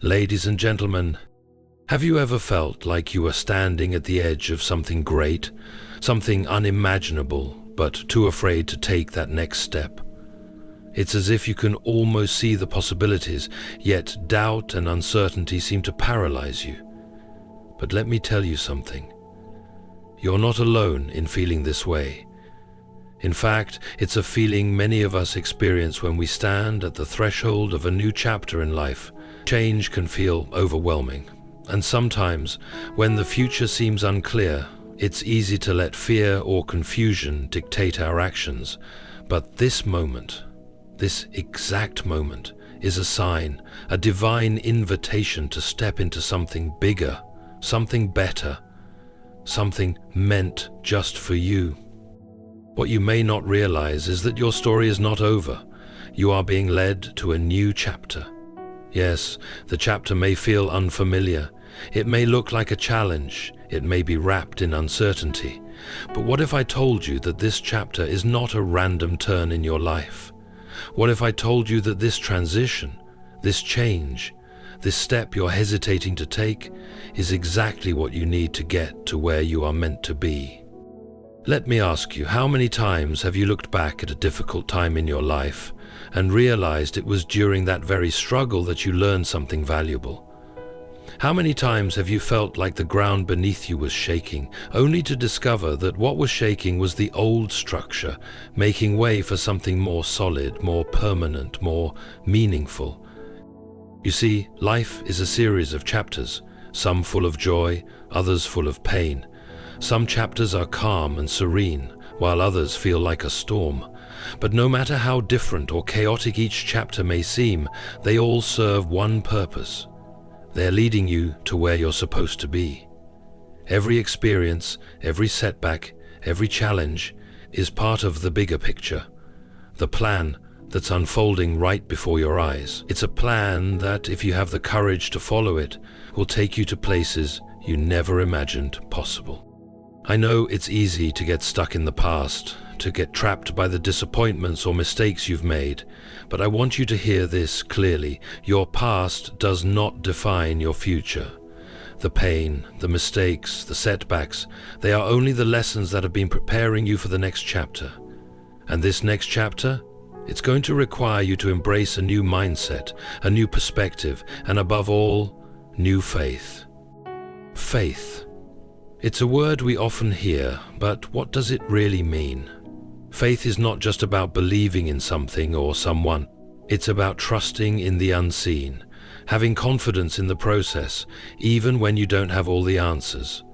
Ladies and gentlemen, have you ever felt like you were standing at the edge of something great, something unimaginable, but too afraid to take that next step? It's as if you can almost see the possibilities, yet doubt and uncertainty seem to paralyze you. But let me tell you something. You're not alone in feeling this way. In fact, it's a feeling many of us experience when we stand at the threshold of a new chapter in life. Change can feel overwhelming, and sometimes, when the future seems unclear, it's easy to let fear or confusion dictate our actions. But this moment, this exact moment, is a sign, a divine invitation to step into something bigger, something better, something meant just for you. What you may not realize is that your story is not over. You are being led to a new chapter. Yes, the chapter may feel unfamiliar. It may look like a challenge. It may be wrapped in uncertainty. But what if I told you that this chapter is not a random turn in your life? What if I told you that this transition, this change, this step you're hesitating to take is exactly what you need to get to where you are meant to be? Let me ask you, how many times have you looked back at a difficult time in your life and realized it was during that very struggle that you learned something valuable? How many times have you felt like the ground beneath you was shaking, only to discover that what was shaking was the old structure, making way for something more solid, more permanent, more meaningful? You see, life is a series of chapters, some full of joy, others full of pain. Some chapters are calm and serene, while others feel like a storm. But no matter how different or chaotic each chapter may seem, they all serve one purpose. They're leading you to where you're supposed to be. Every experience, every setback, every challenge is part of the bigger picture, the plan that's unfolding right before your eyes. It's a plan that, if you have the courage to follow it, will take you to places you never imagined possible. I know it's easy to get stuck in the past, to get trapped by the disappointments or mistakes you've made, but I want you to hear this clearly. Your past does not define your future. The pain, the mistakes, the setbacks, they are only the lessons that have been preparing you for the next chapter. And this next chapter, it's going to require you to embrace a new mindset, a new perspective, and above all, new faith. Faith. It's a word we often hear, but what does it really mean? Faith is not just about believing in something or someone. It's about trusting in the unseen, having confidence in the process, even when you don't have all the answers.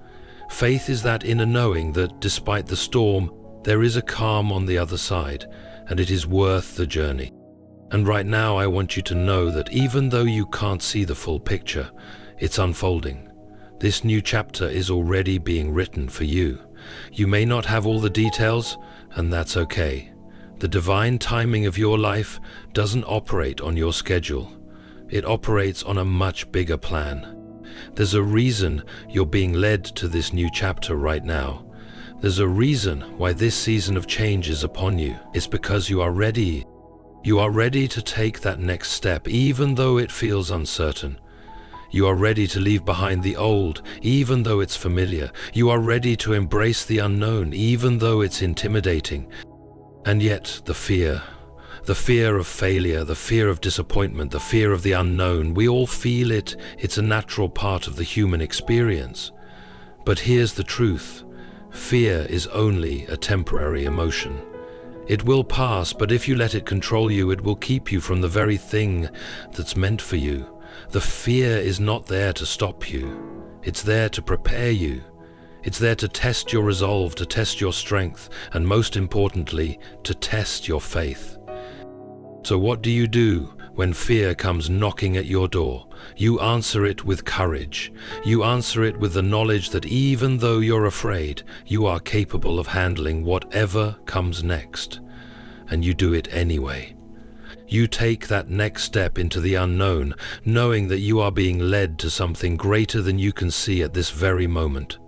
Faith is that inner knowing that despite the storm, there is a calm on the other side, and it is worth the journey. And right now I want you to know that even though you can't see the full picture, it's unfolding. This new chapter is already being written for you. You may not have all the details, and that's okay. The divine timing of your life doesn't operate on your schedule. It operates on a much bigger plan. There's a reason you're being led to this new chapter right now. There's a reason why this season of change is upon you. It's because you are ready. You are ready to take that next step, even though it feels uncertain. You are ready to leave behind the old, even though it's familiar. You are ready to embrace the unknown, even though it's intimidating. And yet the fear of failure, the fear of disappointment, the fear of the unknown, we all feel it. It's a natural part of the human experience. But here's the truth. Fear is only a temporary emotion. It will pass, but if you let it control you, it will keep you from the very thing that's meant for you. The fear is not there to stop you. It's there to prepare you. It's there to test your resolve, to test your strength, and most importantly, to test your faith. So what do you do when fear comes knocking at your door? You answer it with courage. You answer it with the knowledge that even though you're afraid, you are capable of handling whatever comes next. And you do it anyway. You take that next step into the unknown, knowing that you are being led to something greater than you can see at this very moment.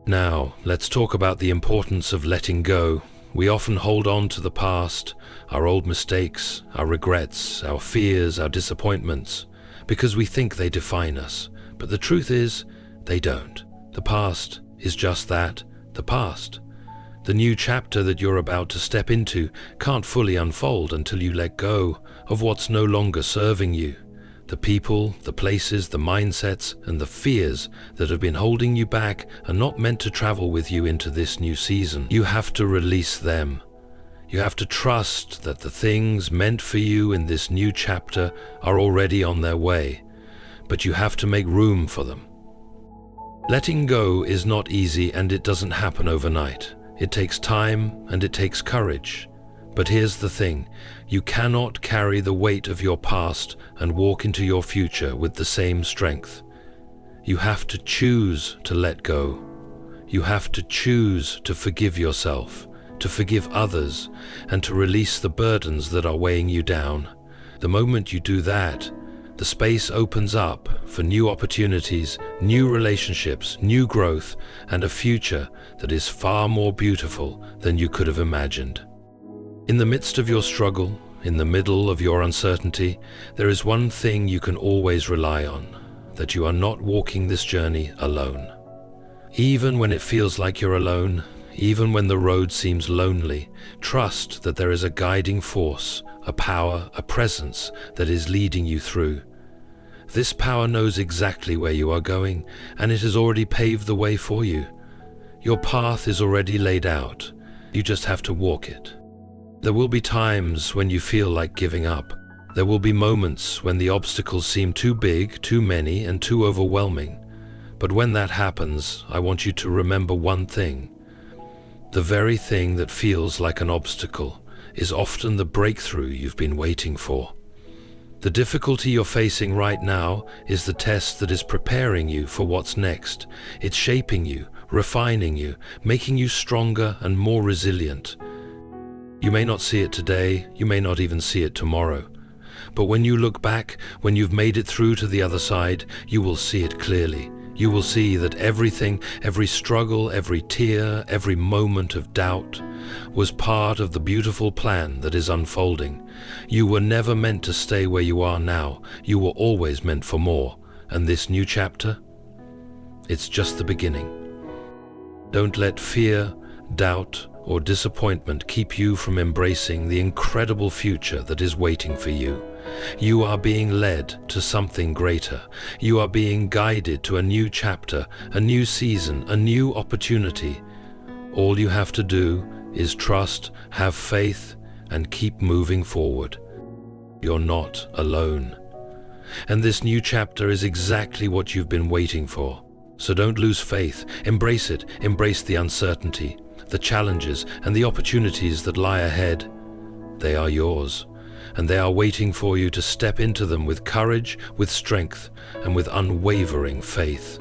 Now, let's talk about the importance of letting go. We often hold on to the past, our old mistakes, our regrets, our fears, our disappointments. because we think they define us. But the truth is, they don't. The past is just that, the past. The new chapter that you're about to step into can't fully unfold until you let go of what's no longer serving you. The people, the places, the mindsets, and the fears that have been holding you back are not meant to travel with you into this new season. You have to release them. You have to trust that the things meant for you in this new chapter are already on their way, but you have to make room for them. Letting go is not easy, and it doesn't happen overnight. It takes time and it takes courage. But here's the thing, you cannot carry the weight of your past and walk into your future with the same strength. You have to choose to let go. You have to choose to forgive yourself, to forgive others, and to release the burdens that are weighing you down. The moment you do that, the space opens up for new opportunities, new relationships, new growth, and a future that is far more beautiful than you could have imagined. In the midst of your struggle, in the middle of your uncertainty, there is one thing you can always rely on, that you are not walking this journey alone. Even when it feels like you're alone, even when the road seems lonely, trust that there is a guiding force, a power, a presence that is leading you through. This power knows exactly where you are going, and it has already paved the way for you. Your path is already laid out. You just have to walk it. There will be times when you feel like giving up. There will be moments when the obstacles seem too big, too many, and too overwhelming. But when that happens, I want you to remember one thing. The very thing that feels like an obstacle is often the breakthrough you've been waiting for. The difficulty you're facing right now is the test that is preparing you for what's next. It's shaping you, refining you, making you stronger and more resilient. You may not see it today, you may not even see it tomorrow. But when you look back, when you've made it through to the other side, you will see it clearly. You will see that everything, every struggle, every tear, every moment of doubt was part of the beautiful plan that is unfolding. You were never meant to stay where you are now. You were always meant for more. And this new chapter? It's just the beginning. Don't let fear, doubt, or disappointment keep you from embracing the incredible future that is waiting for you. You are being led to something greater. You are being guided to a new chapter, a new season, a new opportunity. All you have to do is trust, have faith, and keep moving forward. You're not alone. And this new chapter is exactly what you've been waiting for. So don't lose faith. Embrace it. Embrace the uncertainty, the challenges, and the opportunities that lie ahead. They are yours, and they are waiting for you to step into them with courage, with strength, and with unwavering faith.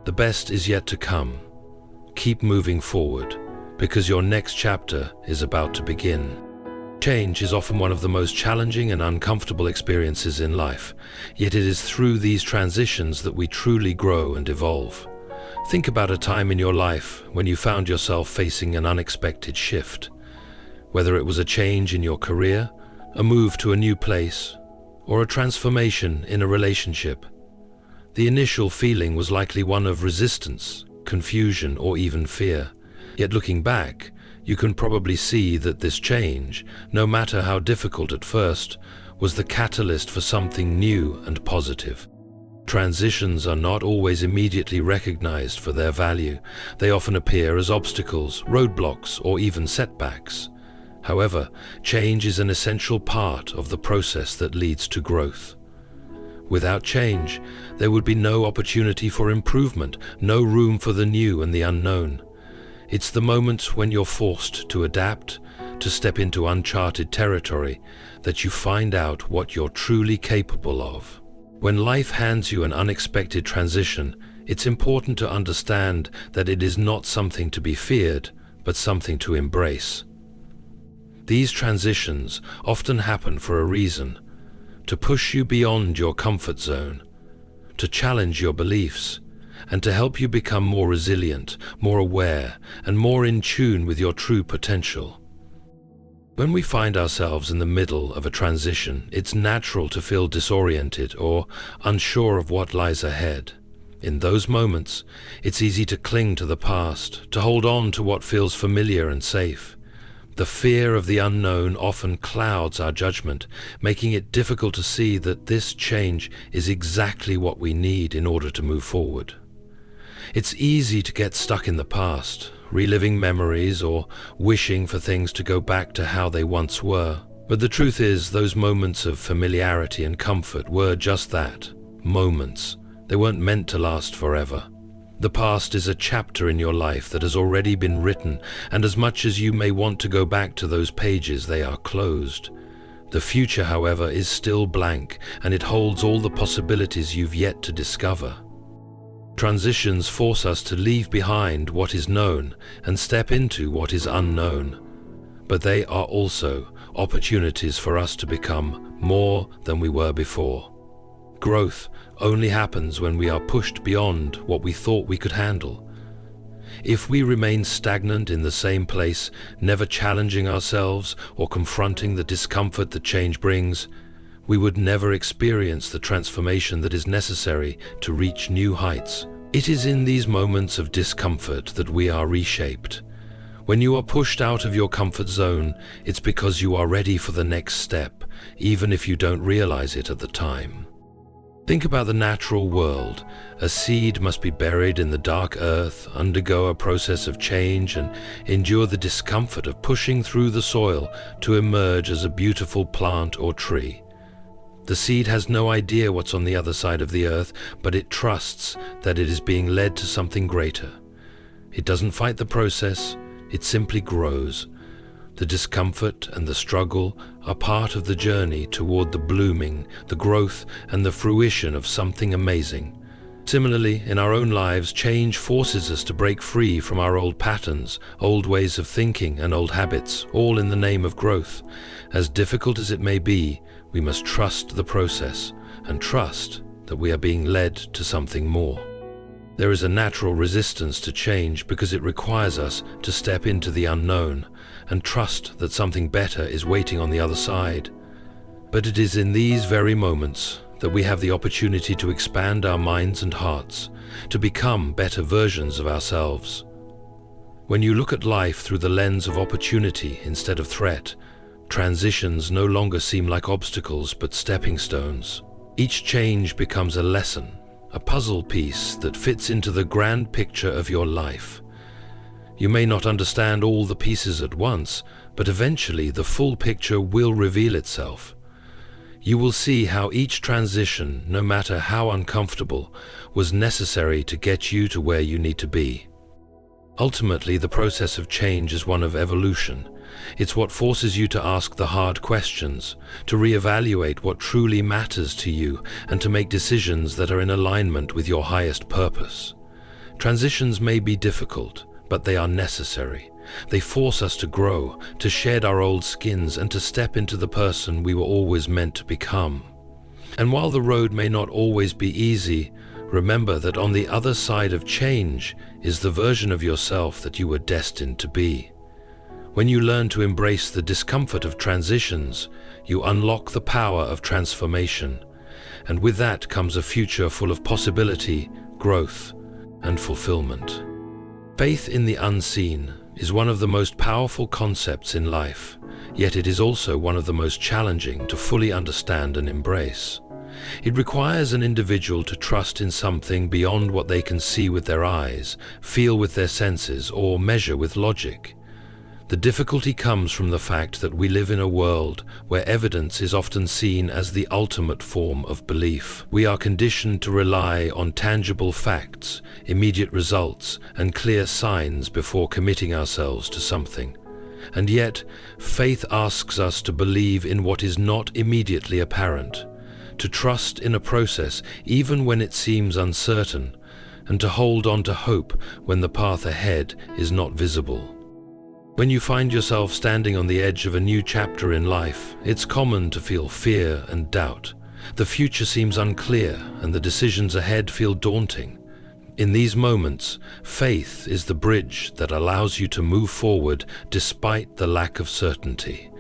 The best is yet to come. Keep moving forward, because your next chapter is about to begin. Change is often one of the most challenging and uncomfortable experiences in life, yet it is through these transitions that we truly grow and evolve. Think about a time in your life when you found yourself facing an unexpected shift. Whether it was a change in your career, a move to a new place, or a transformation in a relationship. The initial feeling was likely one of resistance, confusion, or even fear. Yet looking back, you can probably see that this change, no matter how difficult at first, was the catalyst for something new and positive. Transitions are not always immediately recognized for their value. They often appear as obstacles, roadblocks, or even setbacks. However, change is an essential part of the process that leads to growth. Without change, there would be no opportunity for improvement, no room for the new and the unknown. It's the moments when you're forced to adapt, to step into uncharted territory, that you find out what you're truly capable of. When life hands you an unexpected transition, it's important to understand that it is not something to be feared, but something to embrace. These transitions often happen for a reason: to push you beyond your comfort zone, to challenge your beliefs, and to help you become more resilient, more aware, and more in tune with your true potential. When we find ourselves in the middle of a transition, it's natural to feel disoriented or unsure of what lies ahead. In those moments, it's easy to cling to the past, to hold on to what feels familiar and safe. The fear of the unknown often clouds our judgment, making it difficult to see that this change is exactly what we need in order to move forward. It's easy to get stuck in the past, reliving memories or wishing for things to go back to how they once were. But the truth is, those moments of familiarity and comfort were just that, moments. They weren't meant to last forever. The past is a chapter in your life that has already been written, and as much as you may want to go back to those pages, they are closed. The future, however, is still blank, and it holds all the possibilities you've yet to discover. Transitions force us to leave behind what is known and step into what is unknown. But they are also opportunities for us to become more than we were before. Growth only happens when we are pushed beyond what we thought we could handle. If we remain stagnant in the same place, never challenging ourselves or confronting the discomfort that change brings, we would never experience the transformation that is necessary to reach new heights. It is in these moments of discomfort that we are reshaped. When you are pushed out of your comfort zone, it's because you are ready for the next step, even if you don't realize it at the time. Think about the natural world. A seed must be buried in the dark earth, undergo a process of change, and endure the discomfort of pushing through the soil to emerge as a beautiful plant or tree. The seed has no idea what's on the other side of the earth, but it trusts that it is being led to something greater. It doesn't fight the process, it simply grows. The discomfort and the struggle are part of the journey toward the blooming, the growth, and the fruition of something amazing. Similarly, in our own lives, change forces us to break free from our old patterns, old ways of thinking, and old habits, all in the name of growth. As difficult as it may be, we must trust the process and trust that we are being led to something more. There is a natural resistance to change because it requires us to step into the unknown and trust that something better is waiting on the other side. But it is in these very moments that we have the opportunity to expand our minds and hearts, to become better versions of ourselves. When you look at life through the lens of opportunity instead of threat, transitions no longer seem like obstacles but stepping stones. Each change becomes a lesson, a puzzle piece that fits into the grand picture of your life. You may not understand all the pieces at once, but eventually the full picture will reveal itself. You will see how each transition, no matter how uncomfortable, was necessary to get you to where you need to be. Ultimately, the process of change is one of evolution. It's what forces you to ask the hard questions, to reevaluate what truly matters to you, and to make decisions that are in alignment with your highest purpose. Transitions may be difficult, but they are necessary. They force us to grow, to shed our old skins, and to step into the person we were always meant to become. And while the road may not always be easy, remember that on the other side of change is the version of yourself that you were destined to be. When you learn to embrace the discomfort of transitions, you unlock the power of transformation. And with that comes a future full of possibility, growth, and fulfillment. Faith in the unseen is one of the most powerful concepts in life, yet it is also one of the most challenging to fully understand and embrace. It requires an individual to trust in something beyond what they can see with their eyes, feel with their senses, or measure with logic. The difficulty comes from the fact that we live in a world where evidence is often seen as the ultimate form of belief. We are conditioned to rely on tangible facts, immediate results, and clear signs before committing ourselves to something. And yet, faith asks us to believe in what is not immediately apparent, to trust in a process even when it seems uncertain, and to hold on to hope when the path ahead is not visible. When you find yourself standing on the edge of a new chapter in life, it's common to feel fear and doubt. The future seems unclear, and the decisions ahead feel daunting. In these moments, faith is the bridge that allows you to move forward despite the lack of certainty.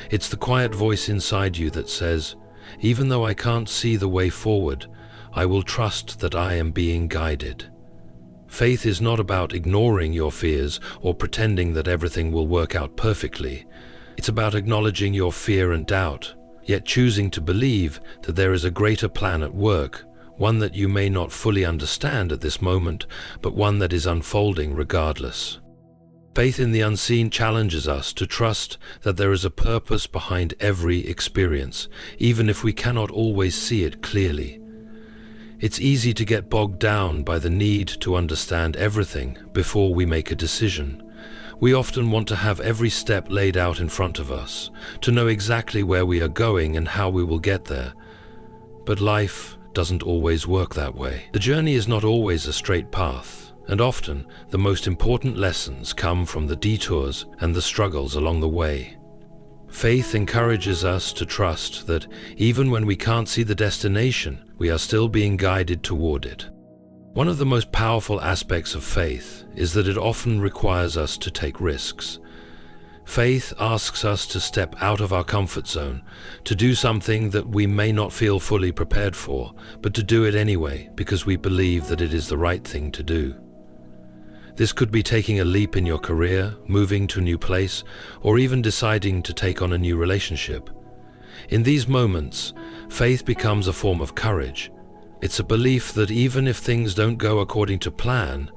It's the quiet voice inside you that says, "Even though I can't see the way forward, I will trust that I am being guided." Faith is not about ignoring your fears or pretending that everything will work out perfectly. It's about acknowledging your fear and doubt, yet choosing to believe that there is a greater plan at work, one that you may not fully understand at this moment, but one that is unfolding regardless. Faith in the unseen challenges us to trust that there is a purpose behind every experience, even if we cannot always see it clearly. It's easy to get bogged down by the need to understand everything before we make a decision. We often want to have every step laid out in front of us, to know exactly where we are going and how we will get there. But life doesn't always work that way. The journey is not always a straight path, and often the most important lessons come from the detours and the struggles along the way. Faith encourages us to trust that even when we can't see the destination, we are still being guided toward it. One of the most powerful aspects of faith is that it often requires us to take risks. Faith asks us to step out of our comfort zone, to do something that we may not feel fully prepared for, but to do it anyway because we believe that it is the right thing to do. This could be taking a leap in your career, moving to a new place, or even deciding to take on a new relationship. In these moments, faith becomes a form of courage. It's a belief that even if things don't go according to plan,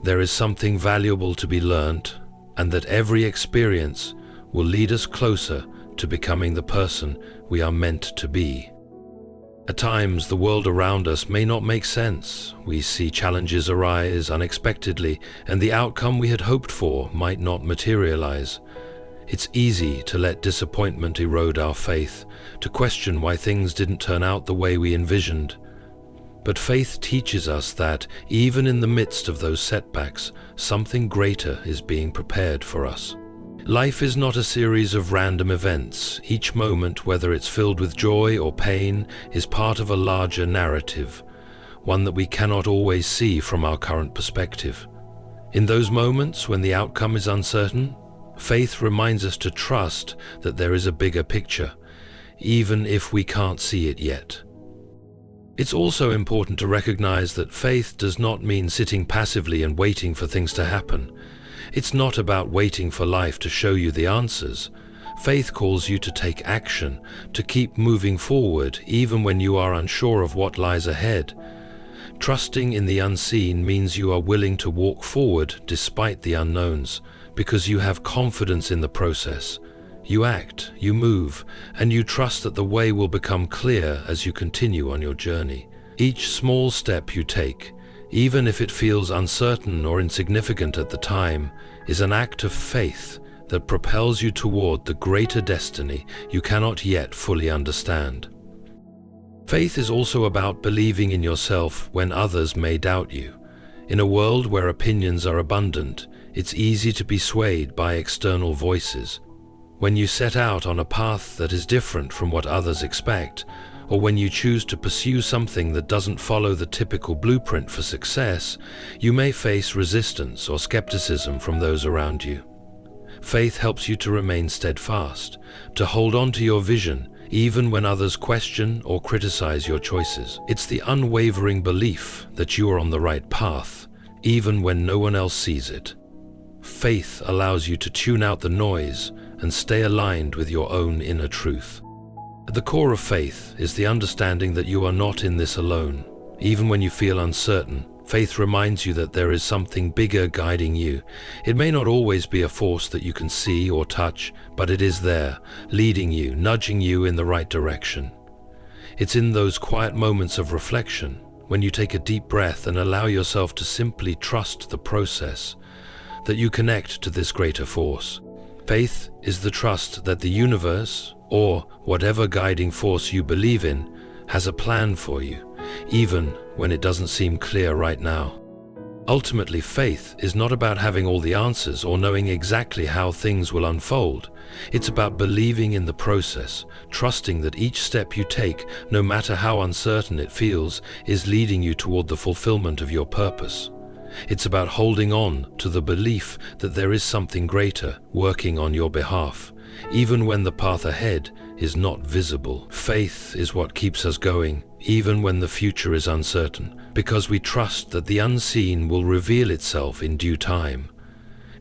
there is something valuable to be learned, and that every experience will lead us closer to becoming the person we are meant to be. At times, the world around us may not make sense. We see challenges arise unexpectedly, and the outcome we had hoped for might not materialize. It's easy to let disappointment erode our faith, to question why things didn't turn out the way we envisioned. But faith teaches us that, even in the midst of those setbacks, something greater is being prepared for us. Life is not a series of random events. Each moment, whether it's filled with joy or pain, is part of a larger narrative, one that we cannot always see from our current perspective. In those moments when the outcome is uncertain, faith reminds us to trust that there is a bigger picture, even if we can't see it yet. It's also important to recognize that faith does not mean sitting passively and waiting for things to happen. It's not about waiting for life to show you the answers. Faith calls you to take action, to keep moving forward even when you are unsure of what lies ahead. Trusting in the unseen means you are willing to walk forward despite the unknowns, because you have confidence in the process. You act, you move, and you trust that the way will become clear as you continue on your journey. Each small step you take, even if it feels uncertain or insignificant at the time, is an act of faith that propels you toward the greater destiny you cannot yet fully understand. Faith is also about believing in yourself when others may doubt you. In a world where opinions are abundant, it's easy to be swayed by external voices. When you set out on a path that is different from what others expect, or when you choose to pursue something that doesn't follow the typical blueprint for success, you may face resistance or skepticism from those around you. Faith helps you to remain steadfast, to hold on to your vision even when others question or criticize your choices. It's the unwavering belief that you are on the right path, even when no one else sees it. Faith allows you to tune out the noise and stay aligned with your own inner truth. At the core of faith is the understanding that you are not in this alone. Even when you feel uncertain, faith reminds you that there is something bigger guiding you. It may not always be a force that you can see or touch, but it is there, leading you, nudging you in the right direction. It's in those quiet moments of reflection, when you take a deep breath and allow yourself to simply trust the process, that you connect to this greater force. Faith is the trust that the universe, or whatever guiding force you believe in, has a plan for you, even when it doesn't seem clear right now. Ultimately, faith is not about having all the answers or knowing exactly how things will unfold. It's about believing in the process, trusting that each step you take, no matter how uncertain it feels, is leading you toward the fulfillment of your purpose. It's about holding on to the belief that there is something greater working on your behalf, even when the path ahead is not visible. Faith is what keeps us going, even when the future is uncertain, because we trust that the unseen will reveal itself in due time.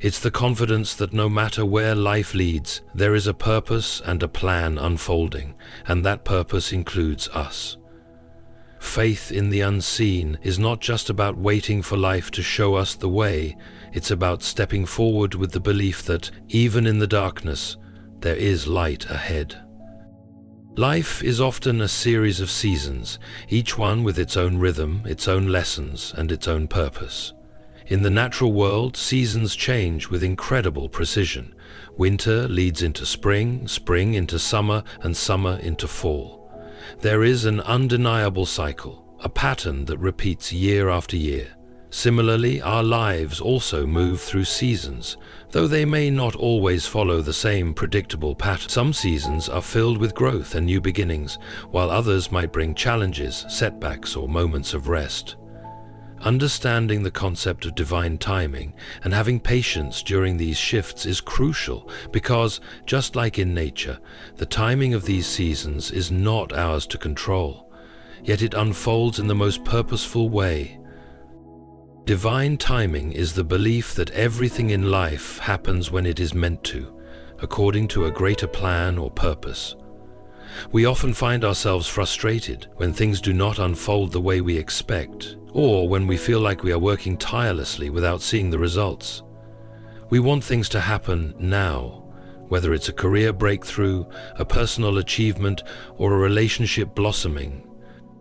It's the confidence that no matter where life leads, there is a purpose and a plan unfolding, and that purpose includes us. Faith in the unseen is not just about waiting for life to show us the way, it's about stepping forward with the belief that, even in the darkness, there is light ahead. Life is often a series of seasons, each one with its own rhythm, its own lessons, and its own purpose. In the natural world, seasons change with incredible precision. Winter leads into spring, spring into summer, and summer into fall. There is an undeniable cycle, a pattern that repeats year after year. Similarly, our lives also move through seasons, though they may not always follow the same predictable pattern. Some seasons are filled with growth and new beginnings, while others might bring challenges, setbacks, or moments of rest. Understanding the concept of divine timing and having patience during these shifts is crucial because, just like in nature, the timing of these seasons is not ours to control, yet it unfolds in the most purposeful way. Divine timing is the belief that everything in life happens when it is meant to, according to a greater plan or purpose. We often find ourselves frustrated when things do not unfold the way we expect, or when we feel like we are working tirelessly without seeing the results. We want things to happen now, whether it's a career breakthrough, a personal achievement, or a relationship blossoming.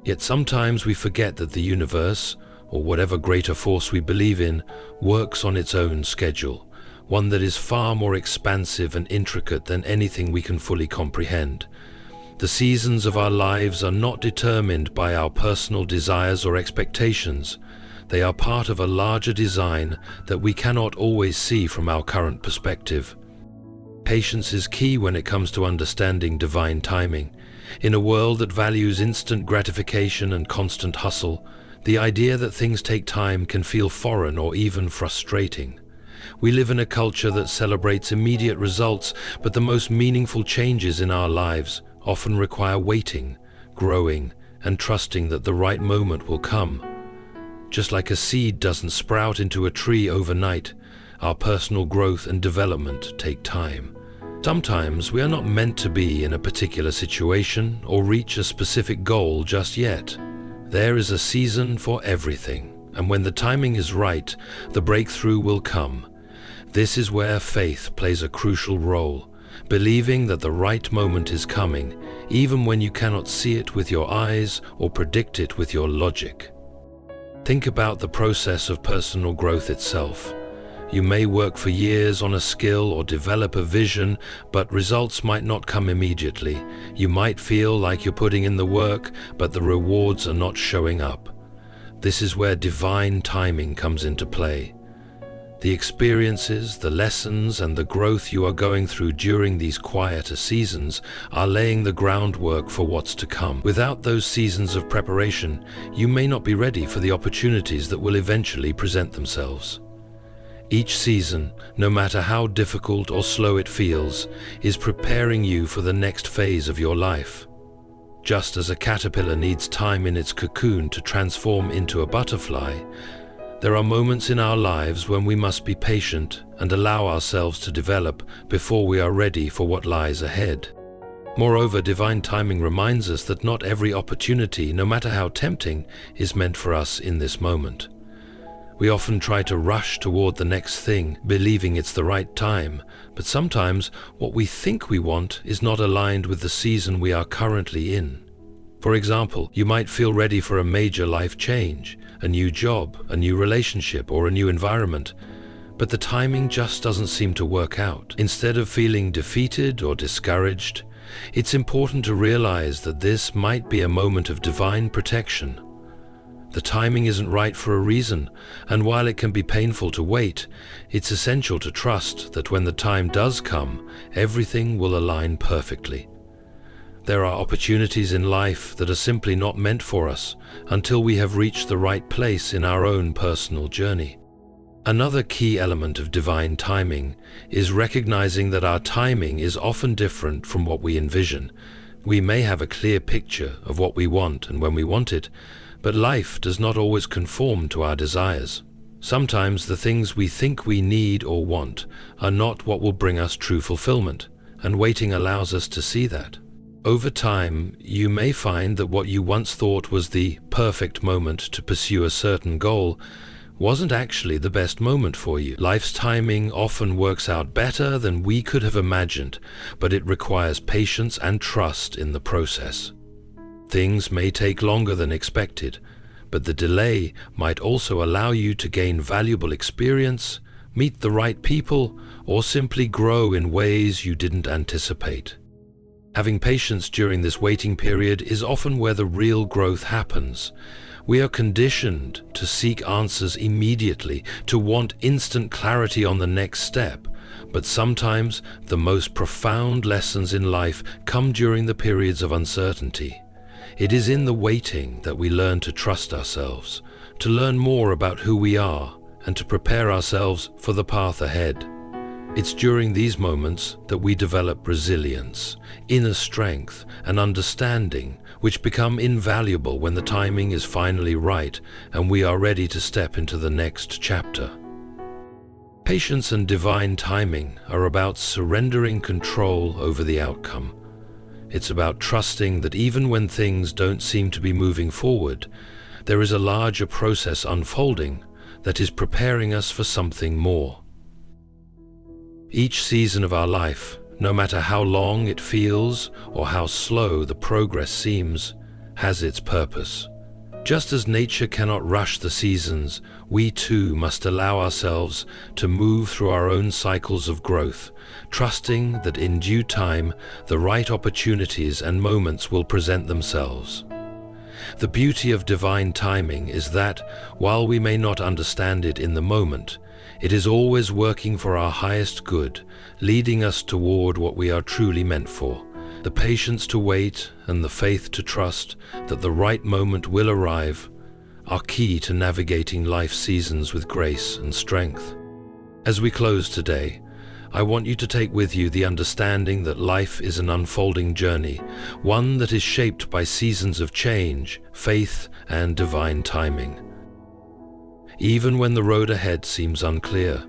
Yet sometimes we forget that the universe, or whatever greater force we believe in, works on its own schedule, one that is far more expansive and intricate than anything we can fully comprehend. The seasons of our lives are not determined by our personal desires or expectations. They are part of a larger design that we cannot always see from our current perspective. Patience is key when it comes to understanding divine timing. In a world that values instant gratification and constant hustle, the idea that things take time can feel foreign or even frustrating. We live in a culture that celebrates immediate results, but the most meaningful changes in our lives often require waiting, growing, and trusting that the right moment will come. Just like a seed doesn't sprout into a tree overnight, our personal growth and development take time. Sometimes we are not meant to be in a particular situation or reach a specific goal just yet. There is a season for everything, and when the timing is right, the breakthrough will come. This is where faith plays a crucial role, believing that the right moment is coming, even when you cannot see it with your eyes or predict it with your logic. Think about the process of personal growth itself. You may work for years on a skill or develop a vision, but results might not come immediately. You might feel like you're putting in the work, but the rewards are not showing up. This is where divine timing comes into play. The experiences, the lessons, and the growth you are going through during these quieter seasons are laying the groundwork for what's to come. Without those seasons of preparation, you may not be ready for the opportunities that will eventually present themselves. Each season, no matter how difficult or slow it feels, is preparing you for the next phase of your life. Just as a caterpillar needs time in its cocoon to transform into a butterfly, there are moments in our lives when we must be patient and allow ourselves to develop before we are ready for what lies ahead. Moreover, divine timing reminds us that not every opportunity, no matter how tempting, is meant for us in this moment. We often try to rush toward the next thing, believing it's the right time, but sometimes what we think we want is not aligned with the season we are currently in. For example, you might feel ready for a major life change, a new job, a new relationship, or a new environment, but the timing just doesn't seem to work out. Instead of feeling defeated or discouraged, it's important to realize that this might be a moment of divine protection. The timing isn't right for a reason, and while it can be painful to wait, it's essential to trust that when the time does come, everything will align perfectly. There are opportunities in life that are simply not meant for us until we have reached the right place in our own personal journey. Another key element of divine timing is recognizing that our timing is often different from what we envision. We may have a clear picture of what we want and when we want it, but life does not always conform to our desires. Sometimes the things we think we need or want are not what will bring us true fulfillment, and waiting allows us to see that. Over time, you may find that what you once thought was the perfect moment to pursue a certain goal wasn't actually the best moment for you. Life's timing often works out better than we could have imagined, but it requires patience and trust in the process. Things may take longer than expected, but the delay might also allow you to gain valuable experience, meet the right people, or simply grow in ways you didn't anticipate. Having patience during this waiting period is often where the real growth happens. We are conditioned to seek answers immediately, to want instant clarity on the next step. But sometimes the most profound lessons in life come during the periods of uncertainty. It is in the waiting that we learn to trust ourselves, to learn more about who we are, and to prepare ourselves for the path ahead. It's during these moments that we develop resilience, inner strength, and understanding, which become invaluable when the timing is finally right and we are ready to step into the next chapter. Patience and divine timing are about surrendering control over the outcome. It's about trusting that even when things don't seem to be moving forward, there is a larger process unfolding that is preparing us for something more. Each season of our life, no matter how long it feels or how slow the progress seems, has its purpose. Just as nature cannot rush the seasons, we too must allow ourselves to move through our own cycles of growth, trusting that in due time the right opportunities and moments will present themselves. The beauty of divine timing is that, while we may not understand it in the moment, it is always working for our highest good, leading us toward what we are truly meant for. The patience to wait and the faith to trust that the right moment will arrive are key to navigating life's seasons with grace and strength. As we close today, I want you to take with you the understanding that life is an unfolding journey, one that is shaped by seasons of change, faith, and divine timing. Even when the road ahead seems unclear,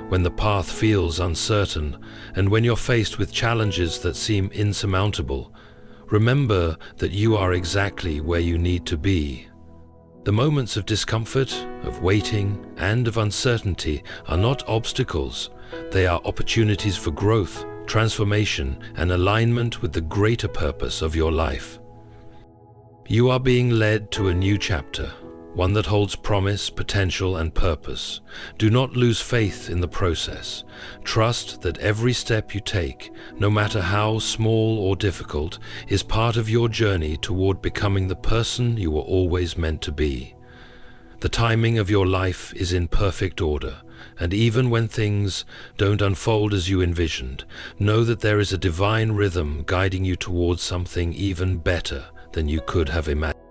when the path feels uncertain, and when you're faced with challenges that seem insurmountable, remember that you are exactly where you need to be. The moments of discomfort, of waiting, and of uncertainty are not obstacles. They are opportunities for growth, transformation, and alignment with the greater purpose of your life. You are being led to a new chapter, one that holds promise, potential, and purpose. Do not lose faith in the process. Trust that every step you take, no matter how small or difficult, is part of your journey toward becoming the person you were always meant to be. The timing of your life is in perfect order, and even when things don't unfold as you envisioned, know that there is a divine rhythm guiding you towards something even better than you could have imagined.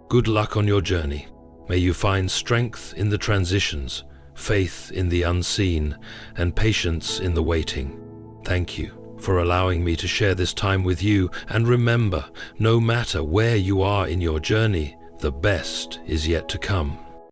Good luck on your journey. May you find strength in the transitions, faith in the unseen, and patience in the waiting. Thank you for allowing me to share this time with you, and remember, no matter where you are in your journey, the best is yet to come.